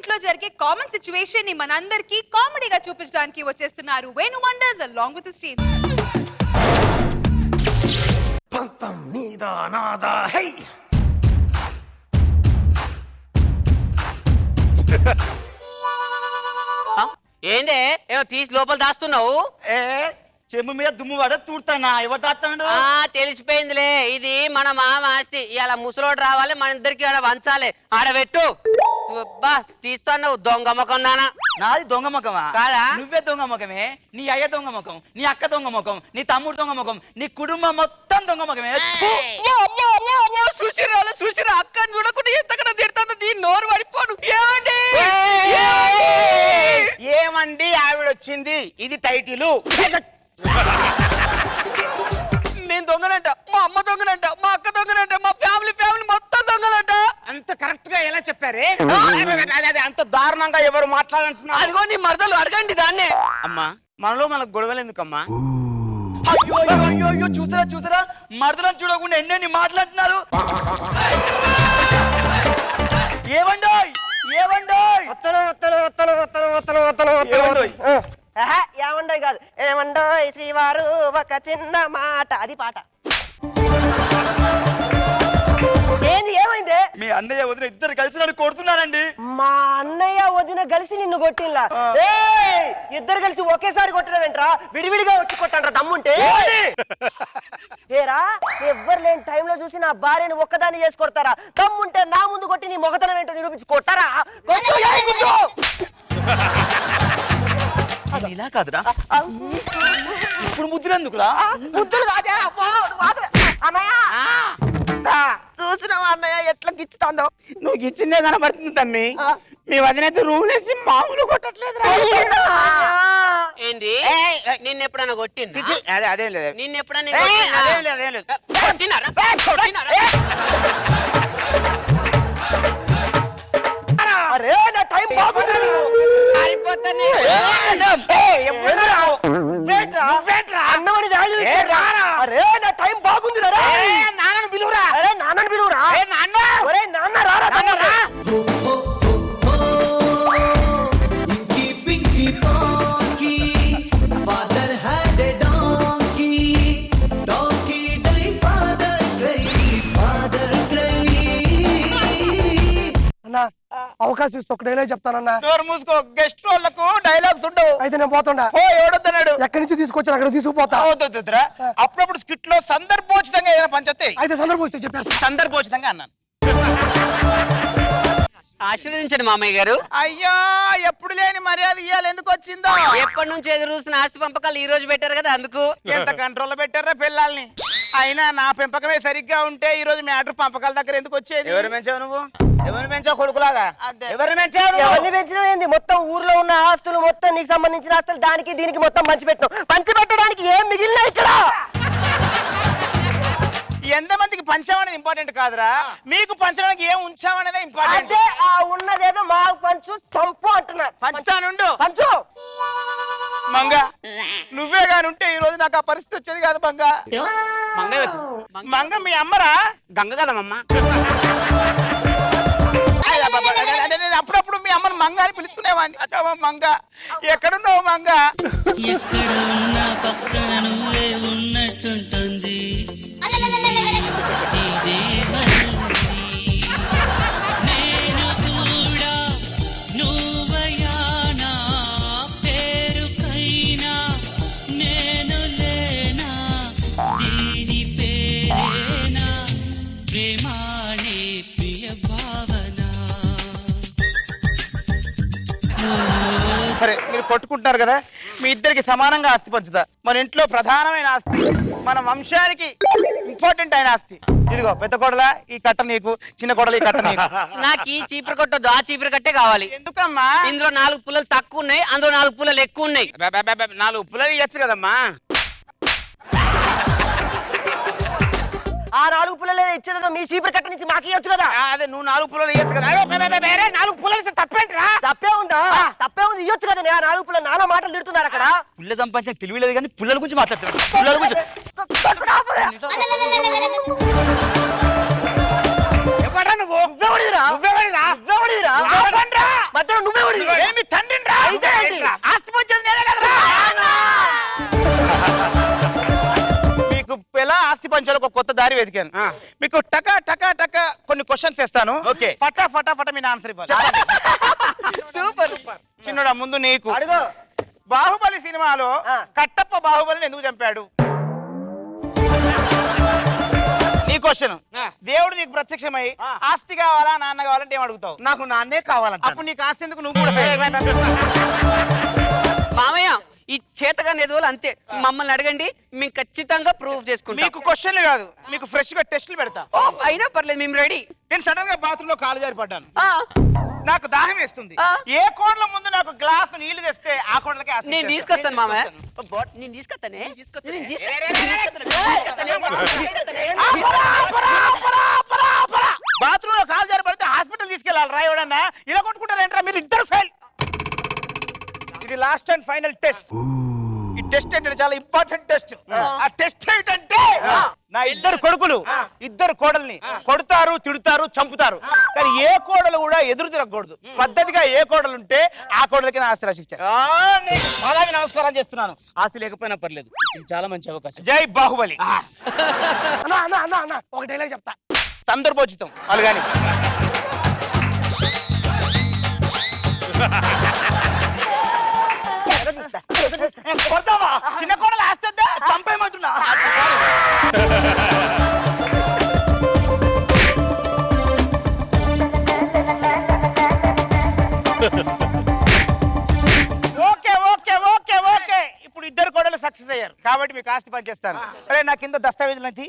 ఇంట్లో జరిగే common situation ని మనందరికీ కామెడీగా చూపించడానికి వచ్చేస్తున్నారు Venu wonders along with his team. పంతం నీదా నాదా హై ఏందే ఏమో తీసి లోపల దాస్తున్నావు? చెంబు మీద దుమ్ము పడ చూడతానా ఎవరు దాస్తాడు? తెలిసిపోయిందిలే, ఇది మన మామ ఆస్తి. ఇలా ముసలోడు రావాలి, మన ఇద్దరికి ఆడ వంచాలి. ఆడబెట్టు. తీస్తున్నావు దొంగ ముఖం నానా. నాది దొంగ ముఖమా? కాదా? నువ్వే దొంగ ముఖమే. నీ అయ్య దొంగ ముఖం, నీ అక్క దొంగ ముఖం, నీ తమ్ముడు దొంగ ముఖం, నీ కుటుంబం మొత్తం దొంగ ముఖమే. చూసిరా అక్కని చూడకుండా ఎంతకన్నా తిడతాను, దీని నోరు పడిపోను. ఏమండి ఏమండి ఆవిడ వచ్చింది, ఇది టైటిల్. నేను దొంగనంట, మా అమ్మ దొంగనంట, మా అక్క దొంగనంట, మా ఫ్యామిలీ మొత్తం దొంగలంట. అంత కరెక్ట్ గా ఎలా చెప్పారే? అంత దారుణంగా ఎవరు మాట్లాడుతున్నారు? అదిగో నీ మరదలు అడగండి దాన్నే. అమ్మా మనలో మనకు గొడవలు ఎందుకమ్మా? అయ్యో అయ్యో అయ్యో చూసారా మరదలను చూడకుండా ఎన్నెన్ని మాట్లాడుతున్నారు. ఏమండోయ్ ఏమండోయ్ కాదు, ఏమండోయ్ శ్రీవారు ఒక చిన్న మాట, అది పాట. ఏంది ఏమైంది? మీ అన్నయ్య వదిన ఇద్దరు కలిసి నన్ను కొడుతున్నారండి. మా అన్నయ్య వదిన కలిసి నిన్ను కొట్టిల్లా? ఇద్దరు కలిసి ఒకేసారి కొట్టడమేంట్రా? విడివిడిగా వచ్చి కొట్టండ్రా దమ్ముంటే. ఏరా ఎవ్వరు లేని టైంలో చూసి నా భార్యను ఒక్కదాన్ని చేసి కొడతారా? దమ్ముంటే నా ముందు కొట్టి నీ మొగతనం ఏంటో నిరూపించి కొట్టారా? ఇలా కాదురా, ఇప్పుడు ముద్దులు ఎందుకురా? ముద్దులు కాదే అన్నయ్య. చూసినావా అన్నయ్య ఎట్లా గిచ్చుతాందో? నువ్వు ఇచ్చిందే కనబడుతుంది తమ్మి. మీ వదినైతే రూమ్ వేసి మామూలు కొట్టట్లేదు. ఏంది నిన్నెప్పుడన్నా కొట్టింది? అదేం లేదు, నిన్నెప్పుడన్నా అదేం లేదు. అరే నా టైం బాగుంది. అన్నమని అరే నా టైం బాగుంది. నాన్నను పిలువురా. అరే నాన్నని పిలువురా. ఒరే నాన్న రారా. అవకాశం ఇస్తే ఒక డైలాగ్ చెప్తానన్నా. డోర్ మూసుకో. గెస్ట్ వాళ్ళకు డైలాగ్స్ ఉండవు. అయితే నేను పోతుండా. ఎవడొద్దన్నాడు? ఎక్కడి నుంచి తీసుకొచ్చాను అక్కడ తీసుకుపోతా. అప్పుడప్పుడు స్కిట్ లో సందర్భోచితంగా ఏదైనా పంచొస్తాయి. అయితే సందర్భం వస్తే చెప్పేస్తా. సందర్భోచితంగా అన్నాను. ఆశీర్వదించండి మామయ్య గారు. అయ్యో ఎప్పుడు లేని మర్యాద ఇయ్యాలి ఎందుకు వచ్చిందో? ఎప్పటి నుంచి ఎదురు చూసిన ఆస్తి పంపకాలు ఈ రోజు పెట్టారు కదా, అందుకు. ఎంత కంట్రోల్ పెట్టారా పిల్లల్ని? అయినా నా పెంపకమే సరిగ్గా ఉంటే ఈ రోజు మ్యాటర్ పంపకాల దగ్గర ఎందుకు వచ్చేది? ఎవరు పెంచావు నువ్వు? ఎవరు పెంచావు కొడుకులాగా? ఎవరు పెంచావు? ఎవరిని పెంచడం ఏంది? మొత్తం ఊర్లో ఉన్న ఆస్తులు మొత్తం నీకు సంబంధించిన ఆస్తులు దానికి దీనికి మొత్తం పంచిపెట్టడానికి ఏం మిగిలినా ఇక్కడ? ఎంతమందికి పంచామనేది ఇంపార్టెంట్ కాదురా, మీకు పంచడానికి ఏం ఉంచామనేదే ఇంపార్టెంట్. అంటే ఆ ఉన్నదేదో మాకు పంచు సంపు అంటున్నారు. పంచుతానుండు. పంచు మంగ, నువ్వే గాని ఉంటే ఈ రోజు నాకు ఆ పరిస్థితి వచ్చేది కాదు. మంగ మీ అమ్మరా? గంగ కదమ్మా. అప్పుడప్పుడు మీ అమ్మని మంగ అని పిలుచుకునేవాడిని. మంగ ఎక్కడున్నావు మంగ? ఎక్కడున్నా పక్కన నువ్వే ఉన్నట్టుంటుంది. నేను కూడా నువ్వయానా పేరుకైనా నేను లేనా దీని పేరేనా ప్రేమానే ప్రియ భావన. సరే మీరు కొట్టుకుంటున్నారు కదా, మీ ఇద్దరికి సమానంగా ఆస్తి పంచుతా. మన ఇంట్లో ప్రధానమైన ఆస్తి, మన వంశానికి ఇంపార్టెంట్ అయిన ఆస్తి. ఇదిగో పెద్ద కోడల ఈ కట్ట నీకు, చిన్న కోడల ఈ కట్ట నీకు. నాకు ఈ చీపురు కొట్టొద్దు, ఆ చీపురు కట్టే కావాలి. ఎందుకమ్మా? ఇందులో 4 పుల్లలు తక్కువ ఉన్నాయి, అందులో 4 పుల్లలు ఎక్కువ ఉన్నాయి. 4 పుల్లలు ఇవ్వచ్చు కదమ్మా. ఆ 4 పుల్లలు ఇచ్చేదో మీ చీపురు కట్ట నుంచి మాకు ఇవ్వచ్చు కదా. అదే నువ్వు 4 పుల్లలు ఇవ్వచ్చు కదా. 4 పుల్లలు తప్పేంటిరా? తప్పే ఉందా? తప్పే ఉంది, ఇవ్వచ్చు కదా. 4 పుల్లలు నానా మాటలు తిడుతున్నారు అక్కడ. పుల్ల సంపాదించిన తెలియలేదు కానీ పుల్లల గురించి మాట్లాడుతున్నారు. పుల్లల గురించి ఎవడా నువ్వు? నువ్వెవడిరా? మధ్యలో నువ్వే పడి నేను మీ తండ్రిని రా. అయితే ఏంటి? ఆస్తి పంచేది నేనే కదరా. మీకు ఎలా ఆస్తి పంచాలో ఒక కొత్త దారి వెతికాను. మీకు టకా టకా టకా కొన్ని క్వశ్చన్స్ ఇస్తాను. ఓకే. ఫటా ఫటా ఫటా మీ ఆన్సర్ ఇవ్వాలి. సూపర్ చిన్నడా ముందు నీకు అడుగు. బాహుబలి సినిమాలో ఆ. కట్టప్ప బాహుబలిని ఎందుకు చంపాడు? నీ క్వశ్చన్. దేవుడు నీకు ప్రత్యక్షమై ఆస్తి కావాలా నాన్న కావాలంటే ఏం అడుగుతావు? నాకు నాన్నే కావాలంట. అప్పుడు నీకు ఆస్తి ఎందుకు? నువ్వు కూడా మామయ్య ఈ చేతగా ఎదువులు అంతే, మమ్మల్ని అడగండి మేము ఖచ్చితంగా ప్రూవ్ చేసుకుంటాం. మీకు క్వశ్చన్లు కాదు, మీకు ఫ్రెష్ గా టెస్టులు పెడతా. ఓ, అయినా పర్లేదు మేము రెడీ. నేను సడన్ గా బాత్రూమ్ లో కాలు జారి పడ్డాను. నాకు దాహం వేస్తుంది. ఏ కోడ్ల ముందు నాకు గ్లాస్ నీళ్లు తెస్తే ఆ కోడ్లకే ఆస్తి నేను ఇచ్చేస్తా. తీసుకొస్తాను మామయ్య. నేను తీసుకొస్తానే. బాత్రూమ్ లో కాలు జారి పడితే హాస్పిటల్ తీసుకెళ్ళాలి రా. ఎవడన్నా ఇలా కొట్టుకుంటారంటారా? మీరు ఇద్దరు ఫెయిల్. ఇది లాస్ట్ అండ్ ఫైనల్ టెస్ట్. ఈ టెస్ట్ ఏంటంటే చాలా ఇంపార్టెంట్ టెస్ట్. ఆ టెస్ట్ ఏంటంటే నా ఇద్దరు కొడుకులు ఇద్దరు కోడల్ని కొడతారు, తిడతారు, చంపుతారు. కానీ ఏ కోడలు కూడా ఎదురు తిరగకూడదు. పద్ధతిగా ఏ కోడలు ఉంటే ఆ కోడలకి నా ఆస్తి రాసిచ్చారు. అలాగే నమస్కారం చేస్తున్నాను. ఆస్తి లేకపోయినా పర్లేదు, ఇది చాలా మంచి అవకాశం. జై బాహుబలి. అన్నా అన్నా అన్నా అన్నా ఒక డైలాగ్ చెప్తా. సందర్భోచితం వాళ్ళు కానీ. చిన్న కోడలు ఆస్తి వద్దా? చంపేయమంటున్నా. Okay okay okay okay. ఇప్పుడు ఇద్దరు కోడలు సక్సెస్ అయ్యారు కాబట్టి మీకు ఆస్తి పనిచేస్తాను. అరే నా కింద దస్తావేజులు నచ్చి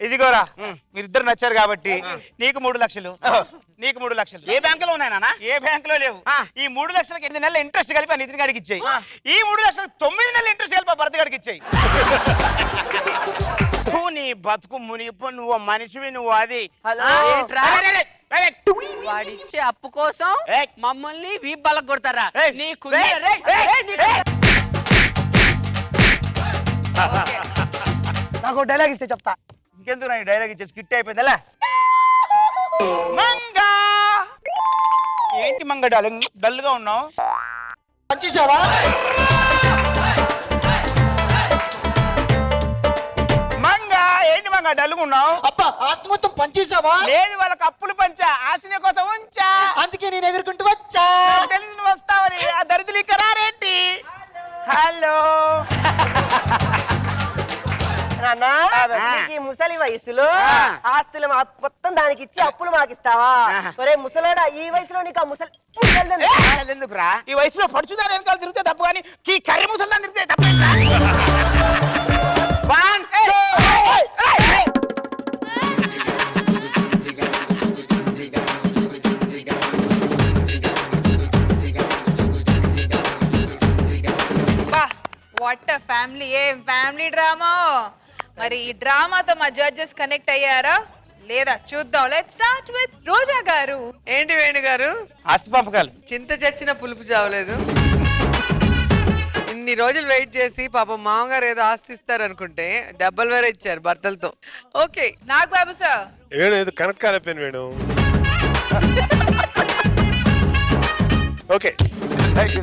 ఇదిగోరా. మీరిద్దరు నచ్చారు కాబట్టి నీకు 3 లక్షలు, నీకు 3 లక్షలు. ఏ బ్యాంకులో ఉన్నాయనా? ఏ బ్యాంకులో లేవు. ఈ 3 లక్షలకి 8 నెలల ఇంట్రెస్ట్ కలిపి ఆ నితిన్ గారికి ఇచ్చేయి. ఈ 3 లక్షలకు 9 నెలల ఇంట్రెస్ట్ కలిపి ఆ భర్త గారికి ఇచ్చేయి. నీ బతుకు మునిగిపో. నువ్వు మనిషివి, నువ్వు అది. ఏంట్రా? వాడిచ్చే అప్పు కోసం మమ్మల్ని వీబ్బలకు కొడతారా? నీకు నాకు డైలాగ్ ఇస్తే చెప్తా. ఇంకెందుకు నా డైలాగ్ ఇచ్చే స్కిట్ అయిపోయింది. అలా మంగా ఏంటి మంగ డార్లింగ్ డల్ గా ఉన్నావు? పంచేసావా? మంగా ఏంటి మంగ డల్ గా ఉన్నావు? అబ్బా ఆస్తి మొత్తం పంచేసావా? లేదు, వాళ్ళకి అప్పులు పంచా, ఆస్తి కోసం ఉంచా. అందుకే నేను ఎగురుకుంటూ వచ్చా. నాకు తెలిసి నువ్వు వస్తావని. ఆ దరిద్రులు ఇక్కడ రారేంటి? హలో నాన్నా, నీకు ఈ ముసలి వయసులో ఆస్తులు మొత్తం దానికి ఇచ్చి అప్పులు మాకిస్తావా? ఒరే ముసలోడా, ఈ వయసులో నీకు ఆ ముసలి ఎందుకురా? ఈ వయసులో పడుచుదారు వెనకాల తిరిగితే తప్పు, కానీ ఈ కర్రీ ముసలిదాన్ని తిరిగితే తప్పు. What a family. ఏం ఫ్యామిలీ డ్రామా. మరి ఈ డ్రామాతో మా జడ్జెస్ కనెక్ట్ అయ్యారా లేదా చూద్దాం. లెట్స్ స్టార్ట్ విత్ రోజా గారు. ఏంటి వేణు గారు, ఆస్తి పంపకాలు. చింత చచ్చిన పులుపు చావలేదు. ఇన్ని రోజులు వెయిట్ చేసి పాపం మామగారు ఏదో ఆస్తి ఇస్తారనుకుంటే డబ్బలు వేరే ఇచ్చారు భర్తలతో. Okay, Nag Babu sir. వేణు ఇది కనెక్ట్ కాలేపోయాను వేణు. Okay thank you.